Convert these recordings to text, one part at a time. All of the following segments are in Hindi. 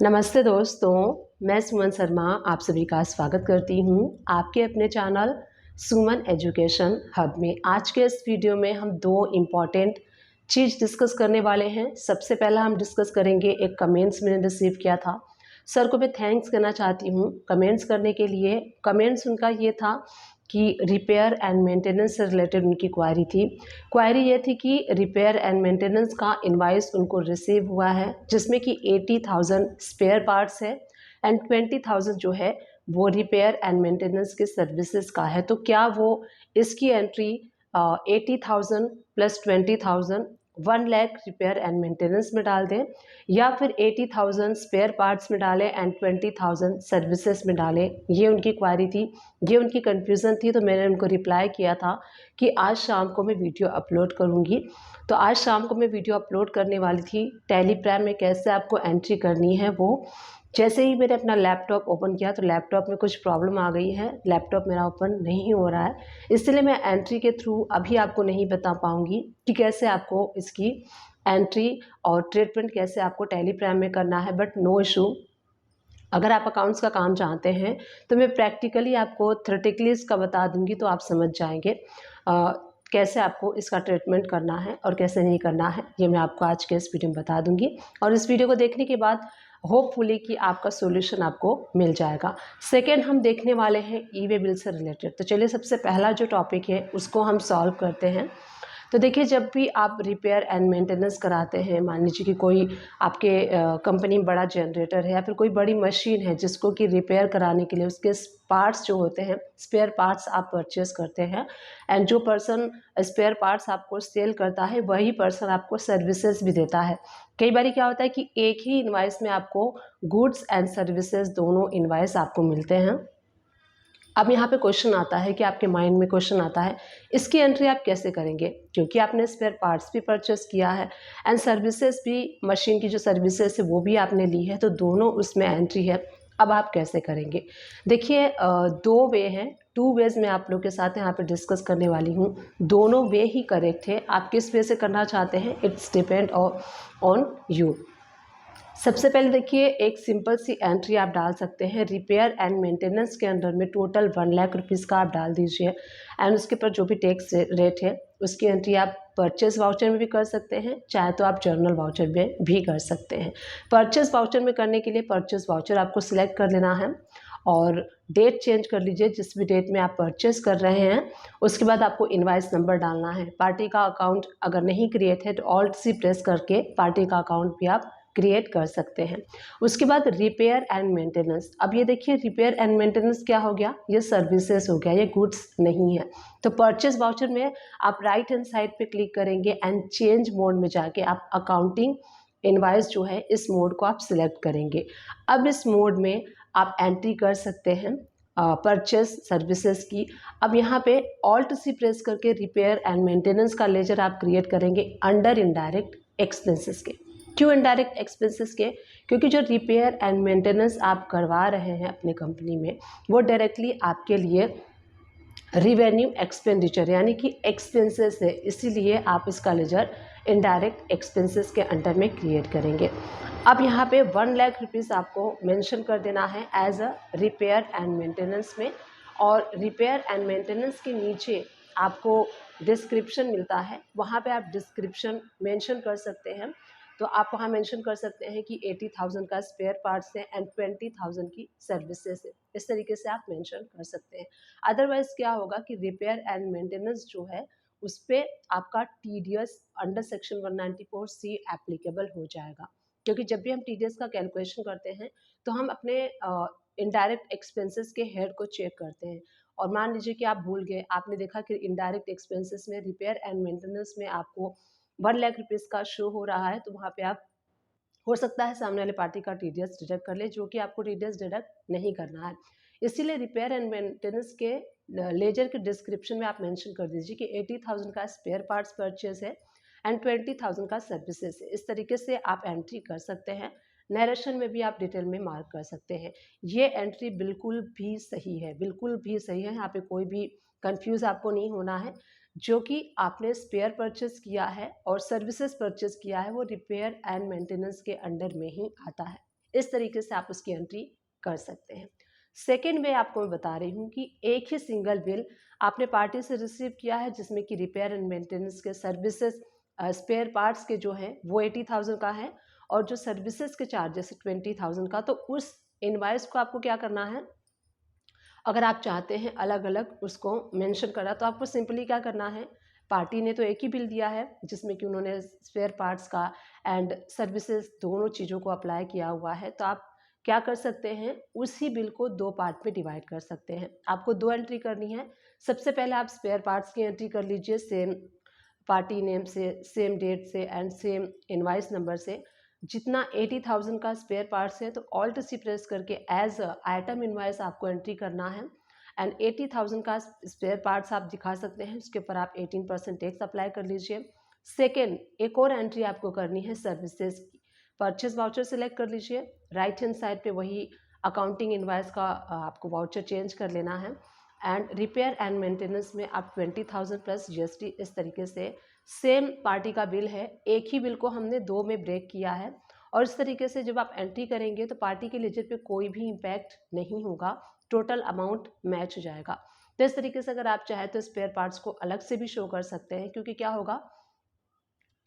नमस्ते दोस्तों, मैं सुमन शर्मा आप सभी का स्वागत करती हूँ आपके अपने चैनल सुमन एजुकेशन हब में। आज के इस वीडियो में हम दो इम्पॉर्टेंट चीज़ डिस्कस करने वाले हैं। सबसे पहला हम डिस्कस करेंगे, एक कमेंट्स मैंने रिसीव किया था। सर को मैं थैंक्स करना चाहती हूँ कमेंट्स करने के लिए। कमेंट्स उनका ये था कि रिपेयर एंड मेंटेनेंस से रिलेटेड उनकी क्वारी थी। क्वारी ये थी कि रिपेयर एंड मेंटेनेंस का इनवाइस उनको रिसीव हुआ है, जिसमें कि 80,000 स्पेयर पार्ट्स है एंड 20,000 जो है वो रिपेयर एंड मेंटेनेंस के सर्विसेज का है। तो क्या वो इसकी entry 80,000 plus 20,000 1 lakh repair and maintenance में डाल दें, या फिर 80,000 स्पेयर पार्ट्स में डालें एंड 20,000 सर्विसेज में डालें। ये उनकी क्वारी थी, ये उनकी कन्फ्यूज़न थी। तो मैंने उनको रिप्लाई किया था कि आज शाम को मैं वीडियो अपलोड करूँगी। तो आज शाम को मैं वीडियो अपलोड करने वाली थी। टेलीग्राम में कैसे आपको एंट्री करनी है, वो जैसे ही मैंने अपना लैपटॉप ओपन किया तो लैपटॉप में कुछ प्रॉब्लम आ गई है, लैपटॉप मेरा ओपन नहीं हो रहा है। इसलिए मैं एंट्री के थ्रू अभी आपको नहीं बता पाऊँगी कि कैसे आपको इसकी एंट्री और ट्रीटमेंट कैसे आपको टेलीग्राम में करना है। बट नो इशू, अगर आप अकाउंट्स का काम जानते हैं तो मैं प्रैक्टिकली आपको थ्योरेटिकली इसका बता दूंगी, तो आप समझ जाएंगे कैसे आपको इसका ट्रीटमेंट करना है और कैसे नहीं करना है। ये मैं आपको आज के इस वीडियो में बता दूंगी, और इस वीडियो को देखने के बाद होपफुली कि आपका सॉल्यूशन आपको मिल जाएगा। सेकेंड हम देखने वाले हैं ई वे बिल से रिलेटेड। तो चलिए सबसे पहला जो टॉपिक है उसको हम सॉल्व करते हैं। तो देखिए, जब भी आप रिपेयर एंड मेंटेनेंस कराते हैं, मान लीजिए कि कोई आपके कंपनी में बड़ा जनरेटर है या फिर कोई बड़ी मशीन है जिसको कि रिपेयर कराने के लिए उसके पार्ट्स जो होते हैं, स्पेयर पार्ट्स आप परचेस करते हैं, एंड जो पर्सन स्पेयर पार्ट्स आपको सेल करता है वही पर्सन आपको सर्विसेज भी देता है। कई बार क्या होता है कि एक ही इनवाइस में आपको गुड्स एंड सर्विसेज दोनों इनवाइस आपको मिलते हैं। अब यहाँ पे क्वेश्चन आता है कि आपके माइंड में क्वेश्चन आता है, इसकी एंट्री आप कैसे करेंगे, क्योंकि आपने स्पेयर पार्ट्स भी परचेस किया है एंड सर्विसेज भी, मशीन की जो सर्विसेज है वो भी आपने ली है, तो दोनों उसमें एंट्री है। अब आप कैसे करेंगे? देखिए, दो वे हैं, टू वेज मैं आप लोग के साथ यहाँ पे डिस्कस करने वाली हूँ। दोनों वे ही करेक्ट है। आप किस वे से करना चाहते हैं, इट्स डिपेंड ऑन यू। सबसे पहले देखिए, एक सिंपल सी एंट्री आप डाल सकते हैं। रिपेयर एंड मेंटेनेंस के अंडर में टोटल 1 लाख रुपीज़ का आप डाल दीजिए, एंड उसके ऊपर जो भी टैक्स रेट है उसकी एंट्री आप परचेस वाउचर में भी कर सकते हैं, चाहे तो आप जर्नल वाउचर में भी कर सकते हैं। परचेस वाउचर में करने के लिए परचेस वाउचर आपको सिलेक्ट कर लेना है और डेट चेंज कर लीजिए जिस भी डेट में आप परचेस कर रहे हैं। उसके बाद आपको इनवाइस नंबर डालना है। पार्टी का अकाउंट अगर नहीं क्रिएट है तो ऑल्ट सी प्रेस करके पार्टी का अकाउंट भी आप क्रिएट कर सकते हैं। उसके बाद रिपेयर एंड मेंटेनेंस। अब ये देखिए, रिपेयर एंड मेंटेनेंस क्या हो गया, ये सर्विसेज हो गया, ये गुड्स नहीं है। तो परचेस वाउचर में आप राइट हैंड साइड पे क्लिक करेंगे एंड चेंज मोड में जाके आप अकाउंटिंग इनवाइस जो है इस मोड को आप सिलेक्ट करेंगे। अब इस मोड में आप एंट्री कर सकते हैं परचेस सर्विसेज की। अब यहाँ पे ऑल्ट सी प्रेस करके रिपेयर एंड मेंटेनेंस का लेजर आप क्रिएट करेंगे अंडर इनडायरेक्ट एक्सपेंसेस के। क्यों इनडायरेक्ट एक्सपेंसेस के? क्योंकि जो रिपेयर एंड मेंटेनेंस आप करवा रहे हैं अपने कंपनी में वो डायरेक्टली आपके लिए रिवेन्यू एक्सपेंडिचर यानी कि एक्सपेंसेस है, इसीलिए आप इसका लेजर इनडायरेक्ट एक्सपेंसेस के अंडर में क्रिएट करेंगे। अब यहाँ पे 1 लाख रुपीज़ आपको मेंशन कर देना है as a repair and maintenance में, और रिपेयर एंड मेंटेनेंस के नीचे आपको डिस्क्रिप्शन मिलता है, वहाँ पे आप डिस्क्रिप्शन मेंशन कर सकते हैं। तो आप वहाँ मेंशन कर सकते हैं कि 80,000 का स्पेयर पार्ट्स है एंड 20,000 की सर्विसेज है। इस तरीके से आप मेंशन कर सकते हैं। अदरवाइज क्या होगा कि रिपेयर एंड मेंटेनेंस जो है उस पर आपका TDS under section 194C applicable हो जाएगा, क्योंकि जब भी हम टीडीएस का कैलकुलेशन करते हैं तो हम अपने इनडायरेक्ट एक्सपेंसेस के हेड को चेक करते हैं। और मान लीजिए कि आप भूल गए, आपने देखा कि इनडायरेक्ट एक्सपेंसेस में रिपेयर एंड मेंटेनेंस में आपको 1 लाख रुपीज़ का शो हो रहा है, तो वहाँ पे आप, हो सकता है सामने वाले पार्टी का टीडीएस डिडक्ट कर ले, जो कि आपको टीडीएस डिडक्ट नहीं करना है। इसीलिए रिपेयर एंड मेंटेनेंस के लेजर के डिस्क्रिप्शन में आप मेंशन कर दीजिए कि 80,000 का स्पेयर पार्ट्स परचेज है एंड 20,000 का सर्विसेज है। इस तरीके से आप एंट्री कर सकते हैं। नरेशन में भी आप डिटेल में मार्क कर सकते हैं। ये एंट्री बिल्कुल भी सही है, बिल्कुल भी सही है। यहाँ पे कोई भी कंफ्यूज आपको नहीं होना है। जो कि आपने स्पेयर परचेस किया है और सर्विसेज परचेस किया है वो रिपेयर एंड मेंटेनेंस के अंडर में ही आता है। इस तरीके से आप उसकी एंट्री कर सकते हैं। सेकेंड वे आपको मैं बता रही हूँ कि एक ही सिंगल बिल आपने पार्टी से रिसीव किया है जिसमें कि रिपेयर एंड मेंटेनेंस के सर्विसेज स्पेयर पार्ट्स के जो हैं वो 80,000 का है और जो सर्विसेज के चार्जेस 20,000 का। तो उस इनवाइस को आपको क्या करना है, अगर आप चाहते हैं अलग अलग उसको मेंशन करना तो आपको सिंपली क्या करना है, पार्टी ने तो एक ही बिल दिया है जिसमें कि उन्होंने स्पेयर पार्ट्स का एंड सर्विसेज दोनों चीज़ों को अप्लाई किया हुआ है। तो आप क्या कर सकते हैं, उसी बिल को दो पार्ट में डिवाइड कर सकते हैं। आपको दो एंट्री करनी है। सबसे पहले आप स्पेयर पार्ट्स की एंट्री कर लीजिए सेम पार्टी नेम से, सेम डेट से एंड सेम इनवाइस नंबर से। जितना 80,000 का स्पेयर पार्ट्स है तो ऑल्ट सी प्रेस करके एज आइटम इनवाइस आपको एंट्री करना है एंड 80,000 का स्पेयर पार्ट्स आप दिखा सकते हैं, उसके ऊपर आप 18% टैक्स अप्लाई कर लीजिए। सेकेंड, एक और एंट्री आपको करनी है सर्विसेज की। परचेज वाउचर सेलेक्ट कर लीजिए, राइट हैंड साइड पे वही अकाउंटिंग इनवाइस का आपको वाउचर चेंज कर लेना है एंड रिपेयर एंड मेंटेनेंस में आप 20,000 प्लस GST इस तरीके से सेम पार्टी का बिल है, एक ही बिल को हमने दो में ब्रेक किया है और इस तरीके से जब आप एंट्री करेंगे तो पार्टी के लेजर पे कोई भी इम्पैक्ट नहीं होगा, टोटल अमाउंट मैच हो जाएगा। तो इस तरीके से अगर आप चाहें तो स्पेयर पार्ट्स को अलग से भी शो कर सकते हैं, क्योंकि क्या होगा,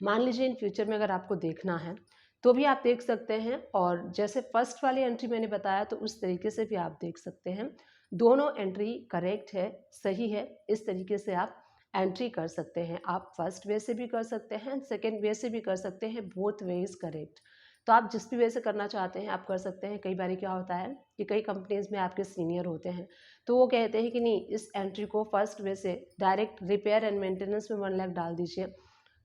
मान लीजिए इन फ्यूचर में अगर आपको देखना है तो भी आप देख सकते हैं और जैसे फर्स्ट वाली एंट्री मैंने बताया तो उस तरीके से भी आप देख सकते हैं। दोनों एंट्री करेक्ट है, सही है, इस तरीके से आप एंट्री कर सकते हैं। आप फर्स्ट वे से भी कर सकते हैं, सेकेंड वे से भी कर सकते हैं, बोथ वे इज़ करेक्ट। तो आप जिस भी वे से करना चाहते हैं आप कर सकते हैं। कई बार क्या होता है कि कई कंपनीज में आपके सीनियर होते हैं तो वो कहते हैं कि नहीं, इस एंट्री को फर्स्ट वे से डायरेक्ट रिपेयर एंड मेंटेनेंस में 1 लाख डाल दीजिए।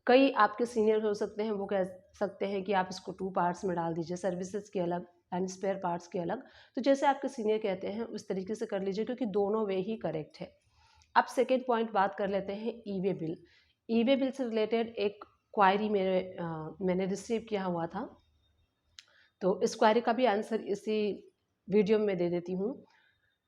कई आपके सीनियर हो सकते हैं, वो कह सकते हैं कि आप इसको 2 पार्ट्स में डाल दीजिए, सर्विसेज के अलग एंड स्पेयर पार्ट्स के अलग। तो जैसे आपके सीनियर कहते हैं उस तरीके से कर लीजिए, क्योंकि दोनों वे ही करेक्ट है। अब सेकेंड पॉइंट बात कर लेते हैं ई वे बिल। ई वे बिल से रिलेटेड एक क्वायरी मैंने रिसीव किया हुआ था, तो इस क्वायरी का भी आंसर इसी वीडियो में दे देती हूँ।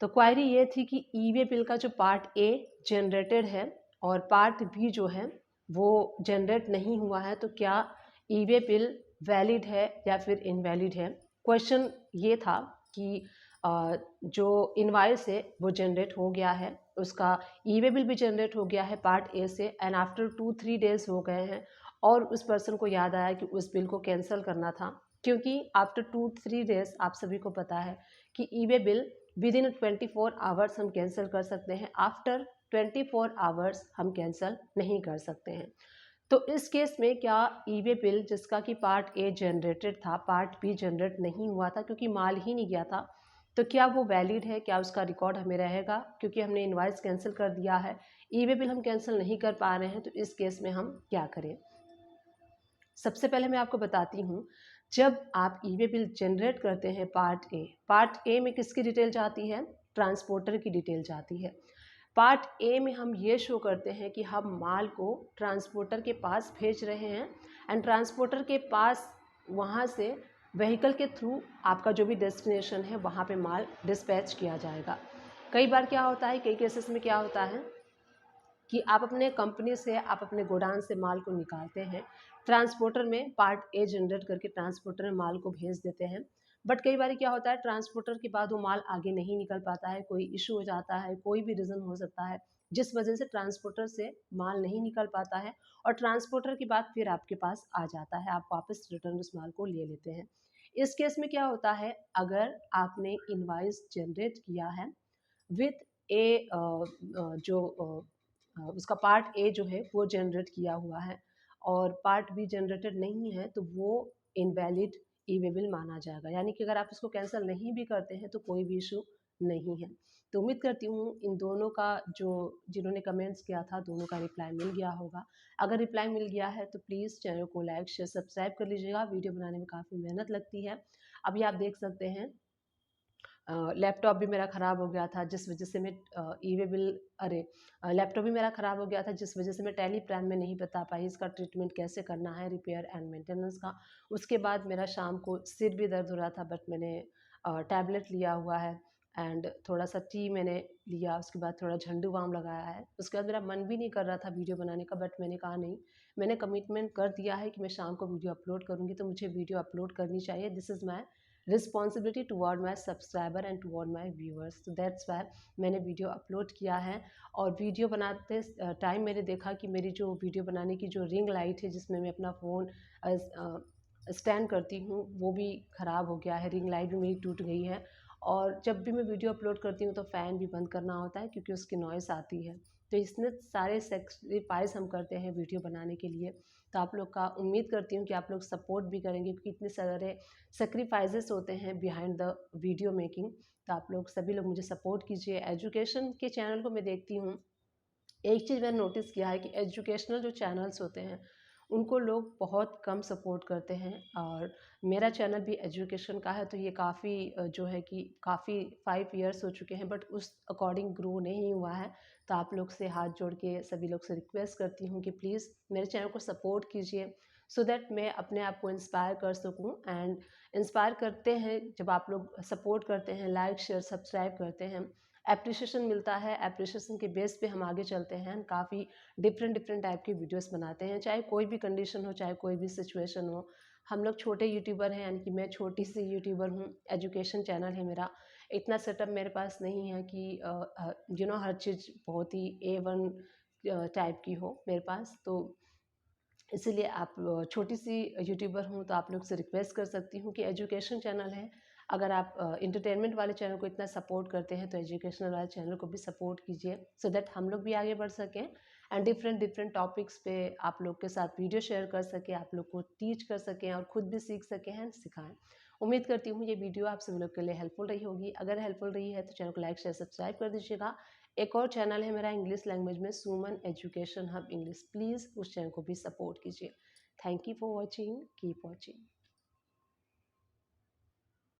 तो क्वायरी ये थी कि ई वे बिल का जो पार्ट ए जनरेटेड है और पार्ट बी जो है वो जनरेट नहीं हुआ है, तो क्या ई वे बिल वैलिड है या फिर इनवैलिड है। क्वेश्चन ये था कि जो इनवाइस है वो जनरेट हो गया है, उसका ई वे बिल भी जनरेट हो गया है पार्ट ए से एंड आफ्टर 2-3 डेज हो गए हैं और उस पर्सन को याद आया कि उस बिल को कैंसिल करना था, क्योंकि आफ्टर 2-3 डेज आप सभी को पता है कि E way bill within 24 hours हम कैंसिल कर सकते हैं, आफ्टर 24 आवर्स हम कैंसिल नहीं कर सकते हैं। तो इस केस में क्या ई वे बिल जिसका कि पार्ट ए जनरेटेड था, पार्ट बी जनरेट नहीं हुआ था क्योंकि माल ही नहीं गया था, तो क्या वो वैलिड है, क्या उसका रिकॉर्ड हमें रहेगा, क्योंकि हमने इनवाइस कैंसिल कर दिया है, ई वे बिल हम कैंसिल नहीं कर पा रहे हैं, तो इस केस में हम क्या करें। सबसे पहले मैं आपको बताती हूँ, जब आप ई वे बिल जनरेट करते हैं पार्ट ए में किसकी डिटेल जाती है, ट्रांसपोर्टर की डिटेल जाती है। पार्ट ए में हम ये शो करते हैं कि हम माल को ट्रांसपोर्टर के पास भेज रहे हैं एंड ट्रांसपोर्टर के पास वहाँ से व्हीकल के थ्रू आपका जो भी डेस्टिनेशन है वहाँ पे माल डिस्पैच किया जाएगा। कई बार क्या होता है, कई केसेस में क्या होता है कि आप अपने कंपनी से, आप अपने गोडाउन से माल को निकालते हैं, ट्रांसपोर्टर में पार्ट ए जनरेट करके ट्रांसपोर्टर में माल को भेज देते हैं, बट कई बार क्या होता है ट्रांसपोर्टर के बाद वो माल आगे नहीं निकल पाता है, कोई इशू हो जाता है, कोई भी रीज़न हो सकता है जिस वजह से ट्रांसपोर्टर से माल नहीं निकल पाता है और ट्रांसपोर्टर के बाद फिर आपके पास आ जाता है, आप वापस रिटर्न उस माल को ले लेते हैं। इस केस में क्या होता है, अगर आपने इनवाइस जनरेट किया है विथ ए उसका पार्ट ए जो है वो जनरेट किया हुआ है और पार्ट बी जनरेटेड नहीं है, तो वो इनवैलिड ई वे बिल माना जाएगा। यानी कि अगर आप इसको कैंसिल नहीं भी करते हैं तो कोई भी इशू नहीं है। तो उम्मीद करती हूँ इन दोनों का, जो जिन्होंने कमेंट्स किया था, दोनों का रिप्लाई मिल गया होगा। अगर रिप्लाई मिल गया है तो प्लीज़ चैनल को लाइक शेयर सब्सक्राइब कर लीजिएगा। वीडियो बनाने में काफ़ी मेहनत लगती है। अभी आप देख सकते हैं लैपटॉप भी मेरा ख़राब हो गया था जिस वजह से मैं ई वे बिल लैपटॉप भी मेरा ख़राब हो गया था जिस वजह से मैं टैली प्राइम में नहीं बता पाई इसका ट्रीटमेंट कैसे करना है, रिपेयर एंड मेंटेनेंस का। उसके बाद मेरा शाम को सिर भी दर्द हो रहा था, बट मैंने टैबलेट लिया हुआ है एंड थोड़ा सा टी मैंने लिया, उसके बाद थोड़ा झंडू बाम लगाया है। उसके बाद मेरा मन भी नहीं कर रहा था वीडियो बनाने का, बट मैंने कहा नहीं, मैंने कमिटमेंट कर दिया है कि मैं शाम को वीडियो अपलोड करूँगी, तो मुझे वीडियो अपलोड करनी चाहिए। This is my responsibility toward my subscriber and toward my viewers. तो दैट्स वाई मैंने वीडियो अपलोड किया है। और वीडियो बनाते टाइम मैंने देखा कि मेरी जो वीडियो बनाने की जो रिंग लाइट है जिसमें मैं अपना फ़ोन स्टैंड करती हूँ वो भी ख़राब हो गया है, रिंग लाइट भी मेरी टूट गई है। और जब भी मैं वीडियो अपलोड करती हूँ तो फ़ैन भी बंद करना होता है क्योंकि उसकी नॉइस आती है। तो इसमें सारे सेक्रीफाइस हम करते हैं वीडियो बनाने के लिए। तो आप लोग का उम्मीद करती हूँ कि आप लोग सपोर्ट भी करेंगे क्योंकि इतने सारे सेक्रीफाइसेस होते हैं बिहाइंड द वीडियो मेकिंग। तो आप लोग सभी लोग मुझे सपोर्ट कीजिए। एजुकेशन के चैनल को मैं देखती हूँ, एक चीज़ मैंने नोटिस किया है कि एजुकेशनल जो चैनल्स होते हैं उनको लोग बहुत कम सपोर्ट करते हैं। और मेरा चैनल भी एजुकेशन का है तो ये काफ़ी जो है कि काफ़ी 5 इयर्स हो चुके हैं बट उस अकॉर्डिंग ग्रो नहीं हुआ है। तो आप लोग से हाथ जोड़ के सभी लोग से रिक्वेस्ट करती हूँ कि प्लीज़ मेरे चैनल को सपोर्ट कीजिए सो दैट मैं अपने आप को इंस्पायर कर सकूँ। एंड इंस्पायर करते हैं जब आप लोग सपोर्ट करते हैं, लाइक शेयर सब्सक्राइब करते हैं, एप्रिसिएशन मिलता है। एप्रिसिएशन के बेस पे हम आगे चलते हैं, काफ़ी डिफरेंट टाइप की वीडियोस बनाते हैं, चाहे कोई भी कंडीशन हो, चाहे कोई भी सिचुएशन हो। हम लोग छोटे यूट्यूबर हैं, यानी कि मैं छोटी सी यूट्यूबर हूँ, एजुकेशन चैनल है मेरा। इतना सेटअप मेरे पास नहीं है कि हर चीज़ बहुत ही A1 टाइप की हो मेरे पास। तो इसीलिए आप छोटी सी यूट्यूबर हूँ तो आप लोग से रिक्वेस्ट कर सकती हूँ कि एजुकेशन चैनल है, अगर आप इंटरटेनमेंट वाले चैनल को इतना सपोर्ट करते हैं तो एजुकेशनल वाले चैनल को भी सपोर्ट कीजिए सो दैट हम लोग भी आगे बढ़ सकें एंड डिफरेंट टॉपिक्स पे आप लोग के साथ वीडियो शेयर कर सकें, आप लोग को टीच कर सकें और ख़ुद भी सीख सकें हैं, सिखाएं। उम्मीद करती हूँ ये वीडियो आप सभी लोग के लिए हेल्पफुल रही होगी। अगर हेल्पफुल रही है तो चैनल को लाइक शेयर सब्सक्राइब कर दीजिएगा। एक और चैनल है मेरा इंग्लिश लैंग्वेज में, सुमन एजुकेशन हब इंग्लिश, प्लीज़ उस चैनल को भी सपोर्ट कीजिए। Thank you for watching, keep watching.